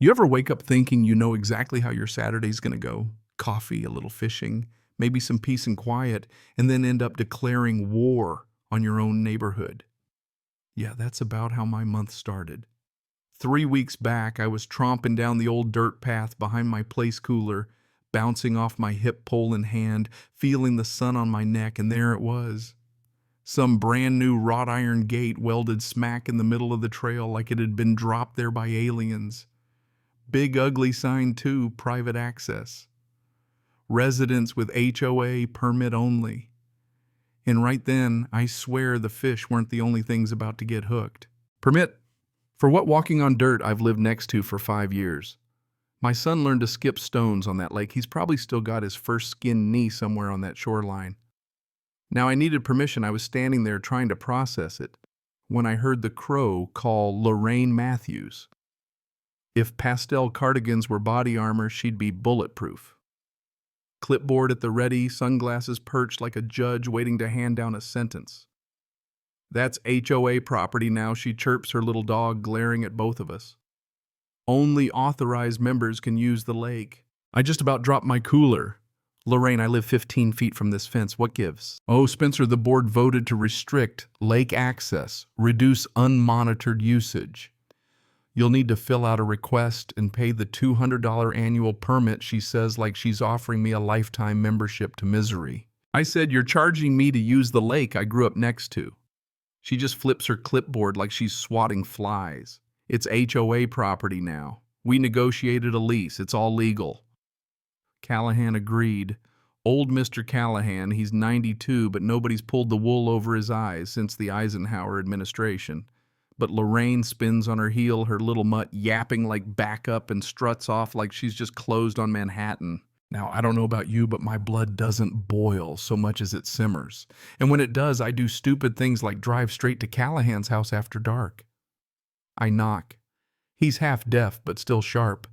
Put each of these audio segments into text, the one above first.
You ever wake up thinking you know exactly how your Saturday's going to go? Coffee, a little fishing, maybe some peace and quiet, and then end up declaring war on your own neighborhood. Yeah, that's about how my month started. 3 weeks back, I was tromping down the old dirt path behind my place cooler, bouncing off my hip pole in hand, feeling the sun on my neck, and there it was. Some brand new wrought iron gate welded smack in the middle of the trail like it had been dropped there by aliens. Big ugly sign too, private access. Residents with HOA permit only. And right then, I swear the fish weren't the only things about to get hooked. Permit for what walking on dirt I've lived next to for 5 years. My son learned to skip stones on that lake. He's probably still got his first skinned knee somewhere on that shoreline. Now I needed permission. I was standing there trying to process it when I heard the crow call Lorraine Matthews. If pastel cardigans were body armor, she'd be bulletproof. Clipboard at the ready, sunglasses perched like a judge waiting to hand down a sentence. That's HOA property now, she chirps, her little dog glaring at both of us. Only authorized members can use the lake. I just about dropped my cooler. Lorraine, I live 15 feet from this fence. What gives? Oh, Spencer, the board voted to restrict lake access, reduce unmonitored usage. You'll need to fill out a request and pay the $200 annual permit, she says, like she's offering me a lifetime membership to misery. I said, you're charging me to use the lake I grew up next to. She just flips her clipboard like she's swatting flies. It's HOA property now. We negotiated a lease. It's all legal. Callahan agreed. Old Mr. Callahan, he's 92, but nobody's pulled the wool over his eyes since the Eisenhower administration. But Lorraine spins on her heel, her little mutt yapping like backup and struts off like she's just closed on Manhattan. Now, I don't know about you, but my blood doesn't boil so much as it simmers. And when it does, I do stupid things like drive straight to Callahan's house after dark. I knock. He's half deaf, but still sharp.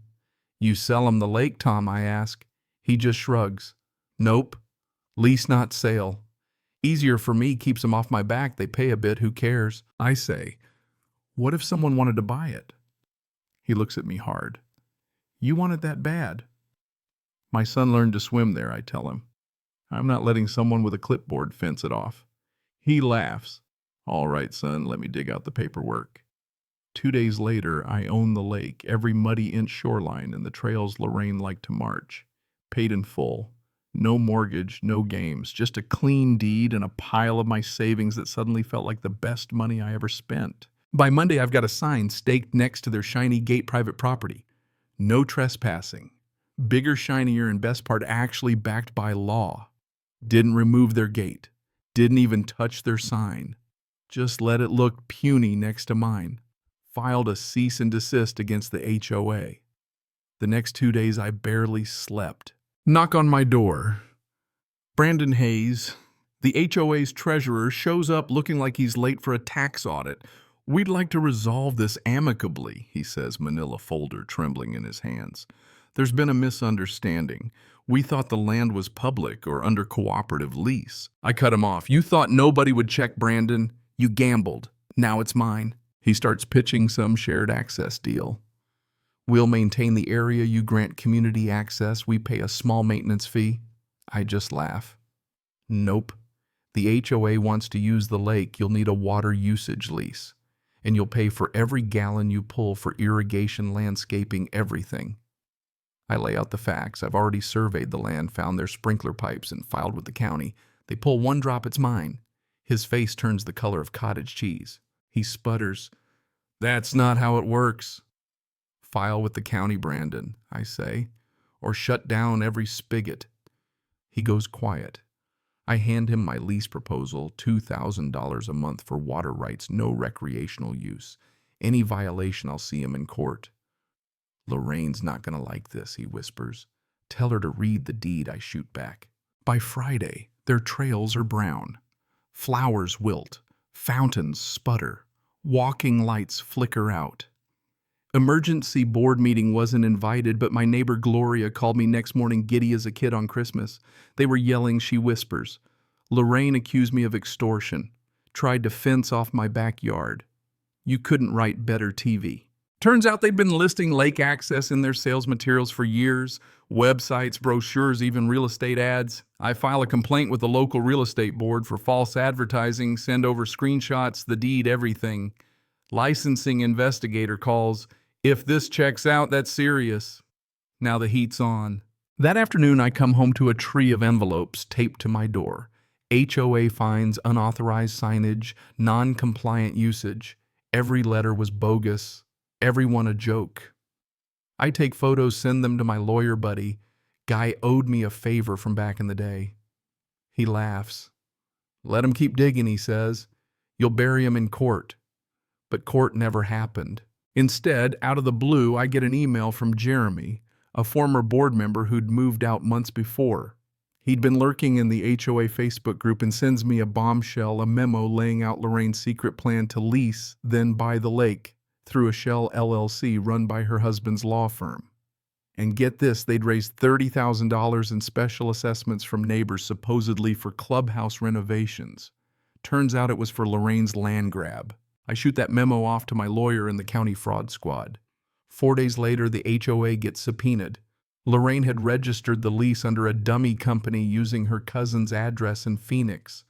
You sell him the lake, Tom, I ask. He just shrugs. Nope. Lease not sale. Easier for me, keeps him off my back. They pay a bit, who cares? I say, what if someone wanted to buy it? He looks at me hard. You want it that bad? My son learned to swim there, I tell him. I'm not letting someone with a clipboard fence it off. He laughs. All right, son, let me dig out the paperwork. 2 days later, I own the lake, every muddy inch shoreline, and the trails Lorraine liked to march. Paid in full. No mortgage, no games, just a clean deed and a pile of my savings that suddenly felt like the best money I ever spent. By Monday, I've got a sign staked next to their shiny gate private property. No trespassing. Bigger, shinier, and best part, actually backed by law. Didn't remove their gate. Didn't even touch their sign. Just let it look puny next to mine. Filed a cease and desist against the HOA. The next 2 days, I barely slept. Knock on my door. Brandon Hayes, the HOA's treasurer, shows up looking like he's late for a tax audit. We'd like to resolve this amicably, he says, manila folder trembling in his hands. There's been a misunderstanding. We thought the land was public or under cooperative lease. I cut him off. You thought nobody would check, Brandon. You gambled. Now it's mine. He starts pitching some shared access deal. We'll maintain the area, you grant community access, we pay a small maintenance fee. I just laugh. Nope. The HOA wants to use the lake, you'll need a water usage lease. And you'll pay for every gallon you pull for irrigation, landscaping, everything. I lay out the facts. I've already surveyed the land, found their sprinkler pipes, and filed with the county. They pull one drop, it's mine. His face turns the color of cottage cheese. He sputters. That's not how it works. File with the county, Brandon, I say, or shut down every spigot. He goes quiet. I hand him my lease proposal, $2,000 a month for water rights, no recreational use. Any violation, I'll see him in court. Lorraine's not going to like this, he whispers. Tell her to read the deed, I shoot back. By Friday, their trails are brown. Flowers wilt. Fountains sputter. Walking lights flicker out. Emergency board meeting wasn't invited, but my neighbor Gloria called me next morning giddy as a kid on Christmas. They were yelling, she whispers. Lorraine accused me of extortion. Tried to fence off my backyard. You couldn't write better TV. Turns out they'd been listing lake access in their sales materials for years, websites, brochures, even real estate ads. I file a complaint with the local real estate board for false advertising, send over screenshots, the deed, everything. Licensing investigator calls. If this checks out, that's serious. Now the heat's on. That afternoon, I come home to a tree of envelopes taped to my door. HOA fines, unauthorized signage, non-compliant usage. Every letter was bogus. Every one a joke. I take photos, send them to my lawyer buddy. Guy owed me a favor from back in the day. He laughs. Let him keep digging, he says. You'll bury him in court. But court never happened. Instead, out of the blue, I get an email from Jeremy, a former board member who'd moved out months before. He'd been lurking in the HOA Facebook group and sends me a bombshell, a memo laying out Lorraine's secret plan to lease, then buy the lake through a shell LLC run by her husband's law firm. And get this, they'd raised $30,000 in special assessments from neighbors supposedly for clubhouse renovations. Turns out it was for Lorraine's land grab. I shoot that memo off to my lawyer in the county fraud squad. 4 days later, the HOA gets subpoenaed. Lorraine had registered the lease under a dummy company using her cousin's address in Phoenix.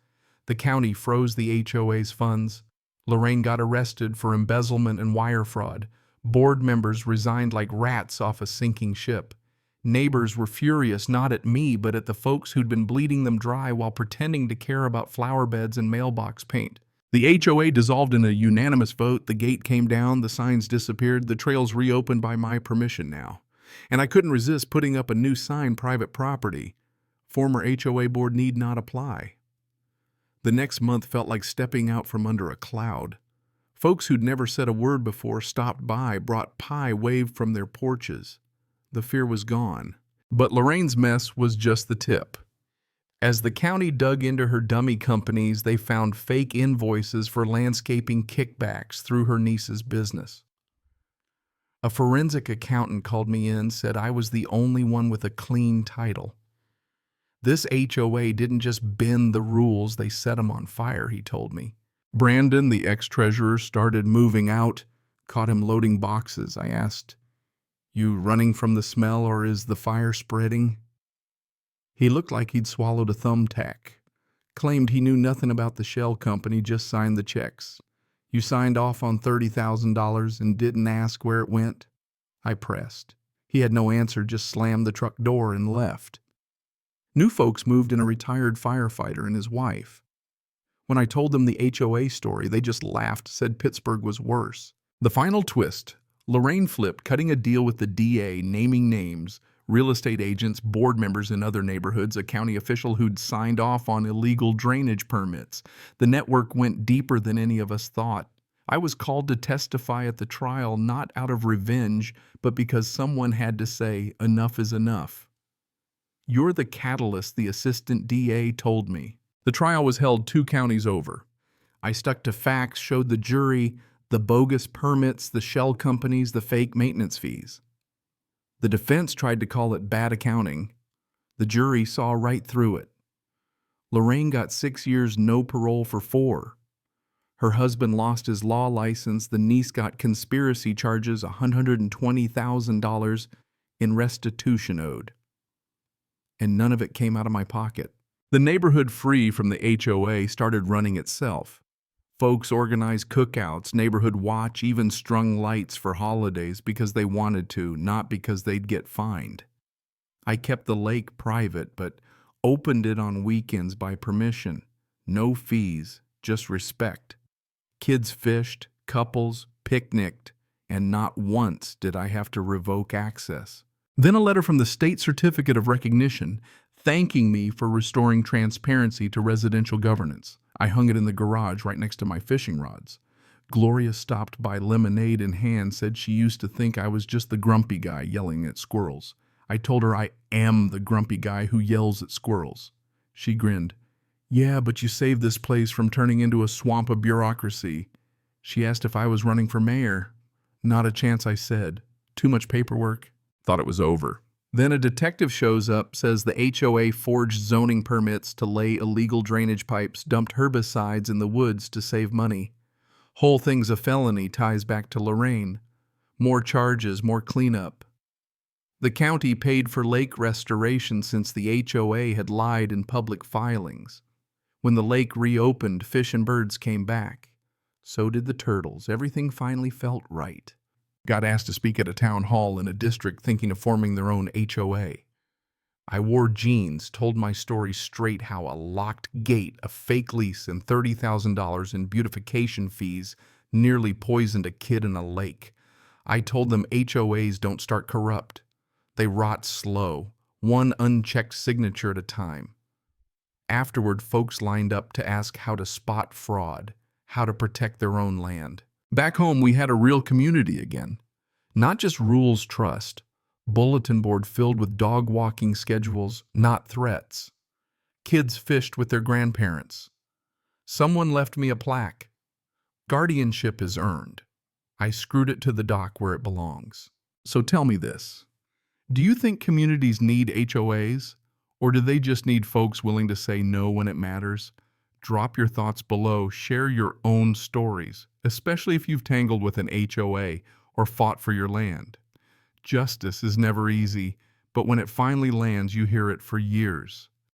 The county froze the HOA's funds. Lorraine got arrested for embezzlement and wire fraud. Board members resigned like rats off a sinking ship. Neighbors were furious, not at me, but at the folks who'd been bleeding them dry while pretending to care about flower beds and mailbox paint. The HOA dissolved in a unanimous vote. The gate came down, the signs disappeared, the trails reopened by my permission now. And I couldn't resist putting up a new sign, private property. Former HOA board need not apply. The next month felt like stepping out from under a cloud. Folks who'd never said a word before stopped by, brought pie, waved from their porches. The fear was gone. But Lorraine's mess was just the tip. As the county dug into her dummy companies, they found fake invoices for landscaping kickbacks through her niece's business. A forensic accountant called me in, said I was the only one with a clean title. This HOA didn't just bend the rules, they set them on fire, he told me. Brandon, the ex-treasurer, started moving out, caught him loading boxes. I asked, "You running from the smell or is the fire spreading?" He looked like he'd swallowed a thumbtack. Claimed he knew nothing about the shell company, just signed the checks. "You signed off on $30,000 and didn't ask where it went?" I pressed. He had no answer, just slammed the truck door and left. New folks moved in, a retired firefighter and his wife. When I told them the HOA story, they just laughed, said Pittsburgh was worse. The final twist, Lorraine flipped, cutting a deal with the DA, naming names, real estate agents, board members in other neighborhoods, a county official who'd signed off on illegal drainage permits. The network went deeper than any of us thought. I was called to testify at the trial, not out of revenge, but because someone had to say, enough is enough. "You're the catalyst," the assistant DA told me. The trial was held 2 counties over. I stuck to facts, showed the jury the bogus permits, the shell companies, the fake maintenance fees. The defense tried to call it bad accounting. The jury saw right through it. Lorraine got 6 years, no parole for 4. Her husband lost his law license. The niece got conspiracy charges, $120,000 in restitution owed. And none of it came out of my pocket. The neighborhood free from the HOA started running itself. Folks organized cookouts, neighborhood watch, even strung lights for holidays because they wanted to, not because they'd get fined. I kept the lake private, but opened it on weekends by permission. No fees, just respect. Kids fished, couples picnicked, and not once did I have to revoke access. Then a letter from the state certificate of recognition thanking me for restoring transparency to residential governance. I hung it in the garage right next to my fishing rods. Gloria stopped by, lemonade in hand, said she used to think I was just the grumpy guy yelling at squirrels. I told her I am the grumpy guy who yells at squirrels. She grinned. "Yeah, but you saved this place from turning into a swamp of bureaucracy." She asked if I was running for mayor. "Not a chance," I said. "Too much paperwork." Thought it was over. Then a detective shows up, says the HOA forged zoning permits to lay illegal drainage pipes, dumped herbicides in the woods to save money. Whole thing's a felony, ties back to Lorraine. More charges, more cleanup. The county paid for lake restoration since the HOA had lied in public filings. When the lake reopened, fish and birds came back. So did the turtles. Everything finally felt right. Got asked to speak at a town hall in a district thinking of forming their own HOA. I wore jeans, told my story straight, how a locked gate, a fake lease, and $30,000 in beautification fees nearly poisoned a kid in a lake. I told them HOAs don't start corrupt. They rot slow, one unchecked signature at a time. Afterward, folks lined up to ask how to spot fraud, how to protect their own land. Back home, we had a real community again. Not just rules trust, bulletin board filled with dog walking schedules, not threats. Kids fished with their grandparents. Someone left me a plaque. Guardianship is earned. I screwed it to the dock where it belongs. So tell me this. Do you think communities need HOAs? Or do they just need folks willing to say no when it matters? Drop your thoughts below. Share your own stories, especially if you've tangled with an HOA or fought for your land. Justice is never easy, but when it finally lands, you hear it for years.